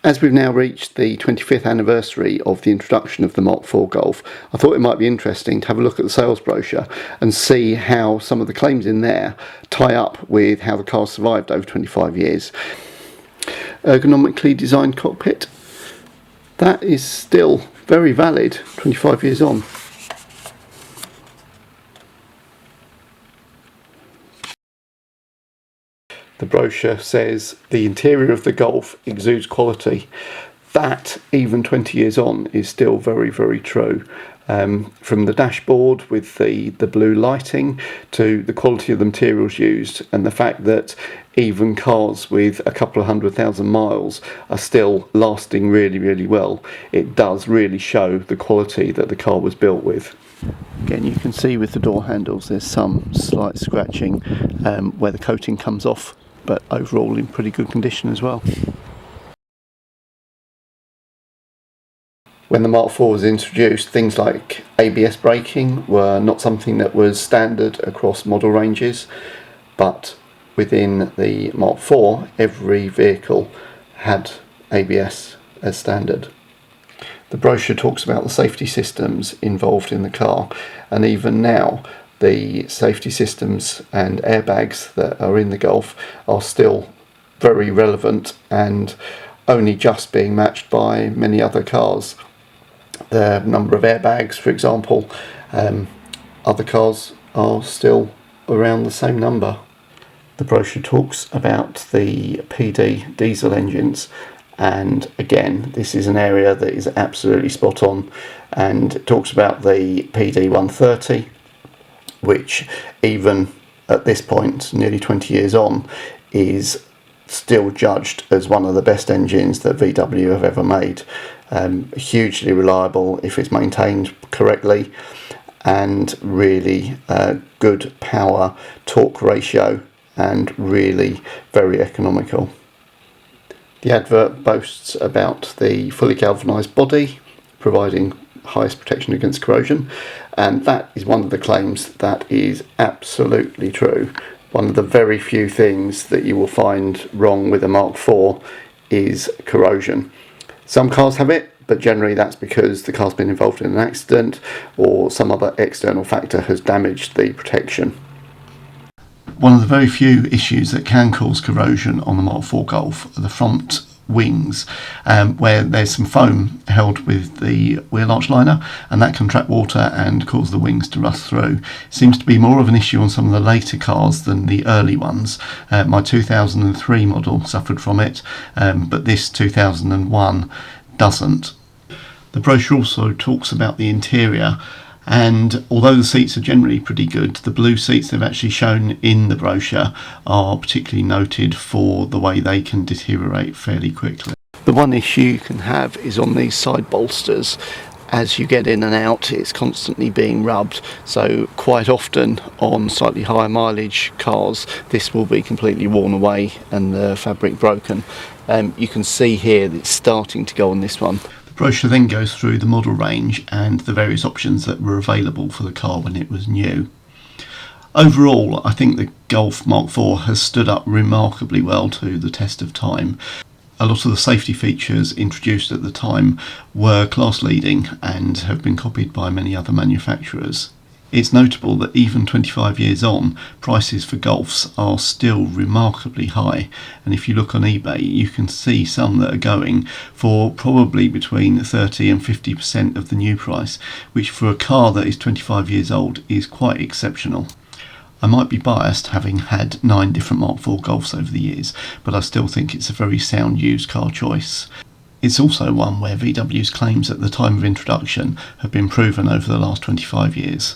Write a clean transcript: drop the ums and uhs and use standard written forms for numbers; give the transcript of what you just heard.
As we've now reached the 25th anniversary of the introduction of the Mark IV Golf, I thought it might be interesting to have a look at the sales brochure and see how some of the claims in there tie up with how the car's survived over 25 years. Ergonomically designed cockpit, that is still very valid 25 years on. The brochure says the interior of the Golf exudes quality. That, even 20 years on, is still very, very true. From the dashboard with the blue lighting to the quality of the materials used, and the fact that even cars with a couple of 100,000 miles are still lasting really, really well, it does really show the quality that the car was built with. Again, you can see with the door handles there's some slight scratching where the coating comes off, but overall in pretty good condition as well. When the Mark IV was introduced, things like ABS braking were not something that was standard across model ranges, but within the Mark IV, every vehicle had ABS as standard. The brochure talks about the safety systems involved in the car, and even now the safety systems and airbags that are in the Golf are still very relevant and only just being matched by many other cars. The number of airbags, for example, other cars are still around the same number. The brochure talks about the PD diesel engines, and again, this is an area that is absolutely spot on, and it talks about the PD 130, which even at this point, nearly 20 years on, is still judged as one of the best engines that VW have ever made. Hugely reliable if it's maintained correctly, and really good power torque ratio, and really very economical. The advert boasts about the fully galvanised body providing highest protection against corrosion, and that is one of the claims that is absolutely true. One of the very few things that you will find wrong with a Mark IV is corrosion. Some cars have it, but generally that's because the car's been involved in an accident or some other external factor has damaged the protection. One of the very few issues that can cause corrosion on the Mark IV Golf are the front wings, where there's some foam held with the wheel arch liner, and that can trap water and cause the wings to rust through. Seems to be more of an issue on some of the later cars than the early ones. My 2003 model suffered from it, but this 2001 doesn't. The brochure also talks about the interior, and although the seats are generally pretty good, the blue seats they've actually shown in the brochure are particularly noted for the way they can deteriorate fairly quickly. The one issue you can have is on these side bolsters. As you get in and out, it's constantly being rubbed, so quite often on slightly higher mileage cars this will be completely worn away and the fabric broken. You can see here that it's starting to go on this one. The brochure then goes through the model range and the various options that were available for the car when it was new. Overall, I think the Golf Mark IV has stood up remarkably well to the test of time. A lot of the safety features introduced at the time were class leading and have been copied by many other manufacturers. It's notable that even 25 years on, prices for Golfs are still remarkably high, and if you look on eBay you can see some that are going for probably between 30 and 50% of the new price, which for a car that is 25 years old is quite exceptional. I might be biased, having had 9 different Mark IV Golfs over the years, but I still think it's a very sound used car choice. It's also one where VW's claims at the time of introduction have been proven over the last 25 years.